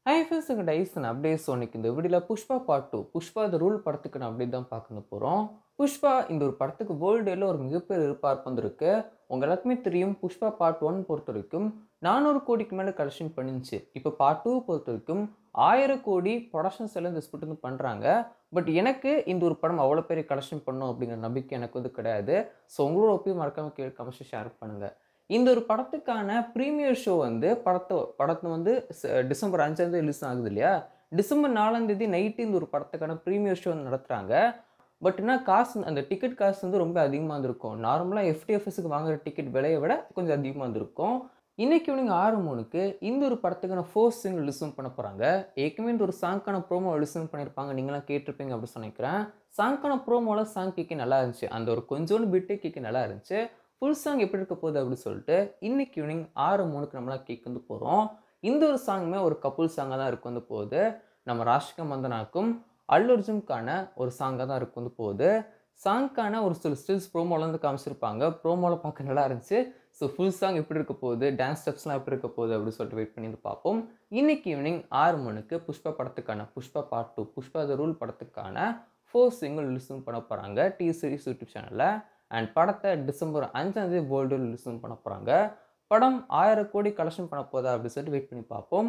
Hi friends உங்கள் Tyson அப்படியே சோனிக்கு இந்த வீடியோவில் Pushpa part 2 Pushpa the rule படத்துக்கு நான் அப்படி தான் பார்க்க போகிறோம். புஷ்பா இந்த ஒரு படத்துக்கு வேர்ல்டுல ஒரு மிகப்பெரிய எதிர்பார்ப்பு வந்திருக்கு. உங்க எல்லாருக்குமே தெரியும் புஷ்பா பார்ட் 1 பொறுத்த வரைக்கும் 400 கோடிக்கு மேலே கலெக்ஷன் பண்ணிருந்துச்சு. இப்போ பார்ட் 2 பொறுத்த வரைக்கும் 1000 கோடி ப்ரொடக்ஷன்ஸ் எல்லாம் இந்த ஸ்பிட் வந்து பண்ணுறாங்க. பட் எனக்கு இந்த ஒரு படம் அவ்வளோ பெரிய கலெக்ஷன் பண்ணும் அப்படிங்கிற நம்பிக்கை எனக்கு வந்து கிடையாது. ஸோ உங்களோட ஒப்பீனியன் மறக்காம கீழே கமெண்ட்ஸ் ஷேர் பண்ணுங்கள். இந்த ஒரு படத்துக்கான ப்ரீமியர் ஷோ வந்து படத்தை வந்து டிசம்பர் 5 ரிலீஸ் ஆகுது இல்லையா? டிசம்பர் 4 நைட்டு இந்த ஒரு படத்துக்கான ப்ரீமியர் ஷோ வந்து நடத்துகிறாங்க. பட் என்ன காசு அந்த டிக்கெட் காசு வந்து ரொம்ப அதிகமாக இருந்திருக்கும். நார்மலாக எஃப்டிஎஃப்எஸ்க்கு வாங்குற டிக்கெட் விலையை விட கொஞ்சம் அதிகமாக இருந்திருக்கும். இன்னைக்கு ஈவினிங் 6:03க்கு இந்த ஒரு படத்துக்கான ஃபர்ஸ்ட் சிங்கிள் ரிலீஸும் பண்ண போகிறாங்க. ஏற்கனவே இந்த ஒரு சாங்க்கான ப்ரோமோ ரிலீஸும் பண்ணியிருப்பாங்க. நீங்களாம் கேட்டிருப்பீங்க அப்படின்னு நினைக்கிறேன். சாங்க்கான ப்ரோமோவில் சாங் கேட்க நல்லா இருந்துச்சு. அந்த ஒரு கொஞ்சோண்டு பிட்டு கேட்க நல்லா இருந்துச்சு. ஃபுல் சாங் எப்படி இருக்க போகுது அப்படின்னு சொல்லிட்டு இன்னைக்கு ஈவினிங் 6:03க்கு நம்மளாம் கேட்க வந்து போகிறோம். இந்த ஒரு சாங்குமே ஒரு கப்புள் சாங்காக தான் இருக்கு வந்து போகுது. நம்ம ராஷ்மிகா மந்தனாக்கும் அல்லு அர்ஜுனுக்கான ஒரு சாங்காக தான் இருக்கு வந்து போகுது. சாங்க்கான ஒரு சில ஸ்டில்ஸ் ப்ரோமோவில் வந்து காமிச்சிருப்பாங்க. ப்ரோமோவில் பார்க்க நல்லா இருந்துச்சு. ஸோ ஃபுல் சாங் எப்படி இருக்க போகுது, டான்ஸ் ஸ்டெப்ஸ்லாம் எப்படி இருக்க போகுது அப்படின்னு சொல்லிட்டு வெயிட் பண்ணி பார்ப்போம். இன்னைக்கு ஈவினிங் 6 மணிக்கு புஷ்பா படத்துக்கான Pushpa part 2 Pushpa the rule படத்துக்கான ஃபர்ஸ்ட் சிங்கிள் ரிலீஸும் பண்ண போகிறாங்க டி சீரிஸ் யூடியூப் சேனலில். அண்ட் படத்தை டிசம்பர் 5 வேர்ல்டு ரிலீஸும் பண்ண போகிறாங்க. படம் 1000 கோடி கலெக்ஷன் பண்ண போதா அப்படின்னு சொல்லிட்டு வெயிட் பண்ணி பார்ப்போம்.